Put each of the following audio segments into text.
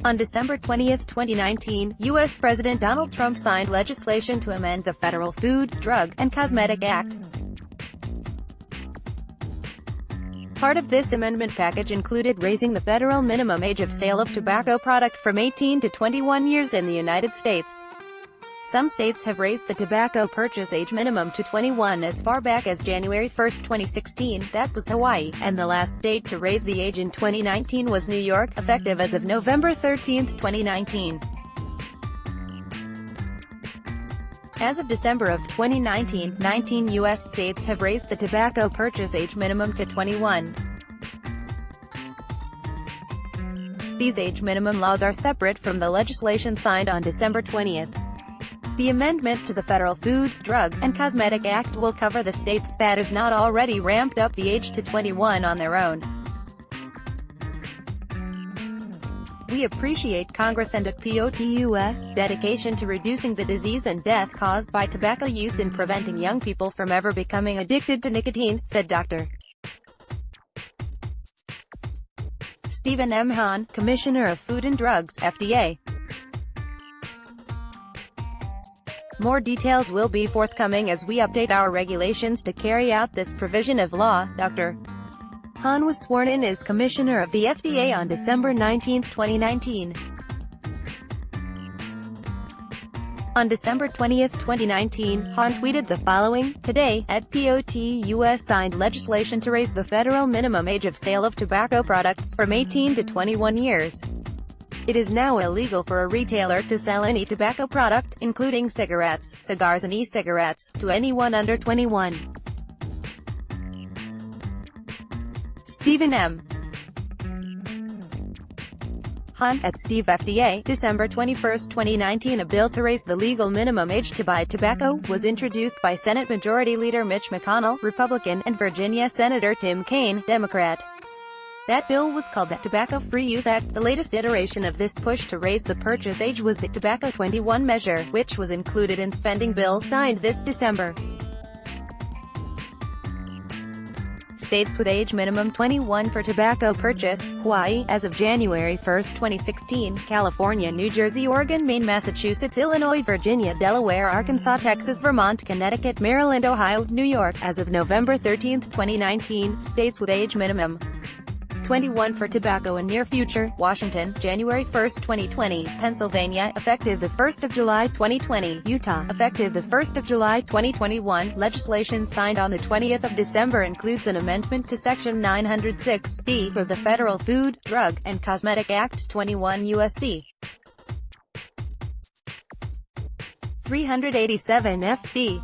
On December 20, 2019, U.S. President Donald Trump signed legislation to amend the Federal Food, Drug, and Cosmetic Act. Part of this amendment package included raising the federal minimum age of sale of tobacco product from 18 to 21 years in the United States. Some states have raised the tobacco purchase age minimum to 21 as far back as January 1, 2016, that was Hawaii, and the last state to raise the age in 2019 was New York, effective as of November 13, 2019. As of December of 2019, 19 U.S. states have raised the tobacco purchase age minimum to 21. These age minimum laws are separate from the legislation signed on December 20. The amendment to the Federal Food, Drug, and Cosmetic Act will cover the states that have not already ramped up the age to 21 on their own. We appreciate Congress and POTUS' dedication to reducing the disease and death caused by tobacco use and preventing young people from ever becoming addicted to nicotine, said Dr. Stephen M. Hahn, Commissioner of Food and Drugs, FDA. More details will be forthcoming as we update our regulations to carry out this provision of law. Dr. Hahn was sworn in as Commissioner of the FDA on December 19, 2019. On December 20, 2019, Hahn tweeted the following: "Today, at POTUS signed legislation to raise the federal minimum age of sale of tobacco products from 18 to 21 years. It is now illegal for a retailer to sell any tobacco product, including cigarettes, cigars and e-cigarettes, to anyone under 21. Stephen M. Hahn, at Steve FDA, December 21, 2019. A bill to raise the legal minimum age to buy tobacco was introduced by Senate Majority Leader Mitch McConnell, Republican, and Virginia Senator Tim Kaine, Democrat. That bill was called the Tobacco-Free Youth Act. The latest iteration of this push to raise the purchase age was the Tobacco 21 measure, which was included in spending bills signed this December. States with age minimum 21 for tobacco purchase: Hawaii, as of January 1, 2016, California, New Jersey, Oregon, Maine, Massachusetts, Illinois, Virginia, Delaware, Arkansas, Texas, Vermont, Connecticut, Maryland, Ohio, New York, as of November 13, 2019. States with age minimum 21 for tobacco in near future: Washington, January 1, 2020, Pennsylvania, effective the 1st of July 2020, Utah, effective the 1st of July 2021. Legislation signed on the 20th of December includes an amendment to Section 906(d) of the Federal Food, Drug, and Cosmetic Act, 21 U.S.C. 387 FD.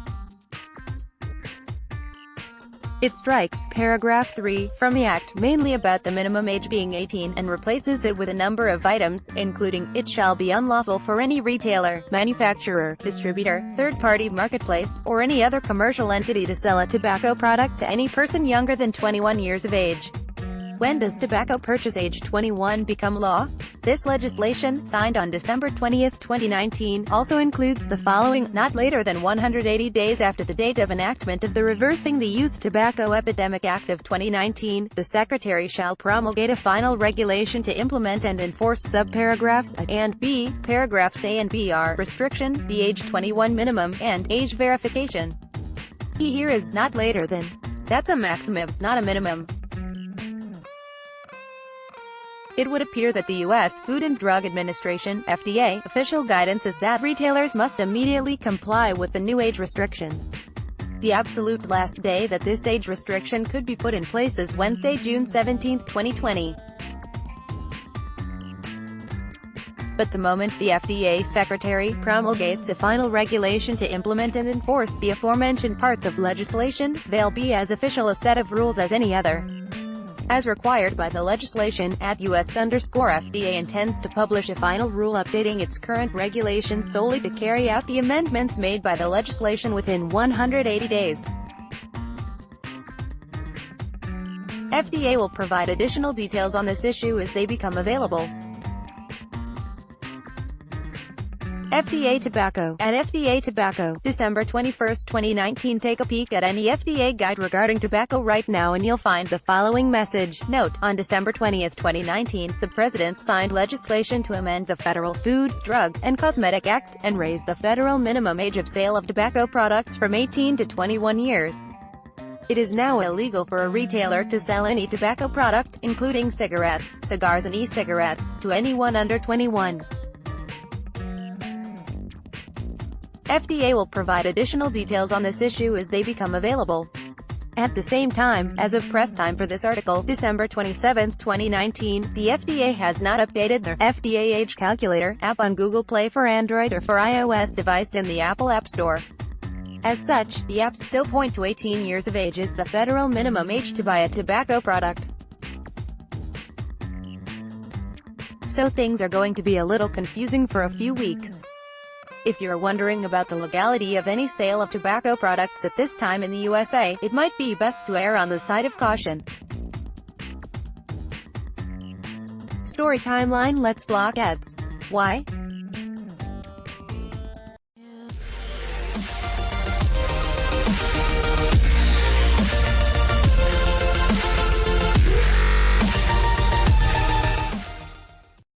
It strikes paragraph 3 from the Act, mainly about the minimum age being 18, and replaces it with a number of items, including, "It shall be unlawful for any retailer, manufacturer, distributor, third-party marketplace, or any other commercial entity to sell a tobacco product to any person younger than 21 years of age." When does tobacco purchase age 21 become law? This legislation, signed on December 20, 2019, also includes the following: not later than 180 days after the date of enactment of the Reversing the Youth Tobacco Epidemic Act of 2019, the Secretary shall promulgate a final regulation to implement and enforce subparagraphs A and B. Paragraphs A and B are: restriction, the age 21 minimum, and age verification. Key here is not later than. That's a maximum, not a minimum. It would appear that the U.S. Food and Drug Administration, FDA, official guidance is that retailers must immediately comply with the new age restriction. The absolute last day that this age restriction could be put in place is Wednesday, June 17, 2020. But the moment the FDA Secretary promulgates a final regulation to implement and enforce the aforementioned parts of legislation, they'll be as official a set of rules as any other. As required by the legislation, at US_FDA intends to publish a final rule updating its current regulations solely to carry out the amendments made by the legislation within 180 days. FDA will provide additional details on this issue as they become available. FDA Tobacco. At FDA Tobacco, December 21, 2019. Take a peek at any FDA guide regarding tobacco right now and you'll find the following message. Note: on December 20, 2019, the President signed legislation to amend the Federal Food, Drug, and Cosmetic Act, and raise the federal minimum age of sale of tobacco products from 18 to 21 years. It is now illegal for a retailer to sell any tobacco product, including cigarettes, cigars and e-cigarettes, to anyone under 21. FDA will provide additional details on this issue as they become available. At the same time, as of press time for this article, December 27, 2019, the FDA has not updated their FDA Age Calculator app on Google Play for Android or for iOS device in the Apple App Store. As such, the apps still point to 18 years of age as the federal minimum age to buy a tobacco product. So things are going to be a little confusing for a few weeks. If you're wondering about the legality of any sale of tobacco products at this time in the USA, it might be best to err on the side of caution. Story timeline: let's block ads. Why?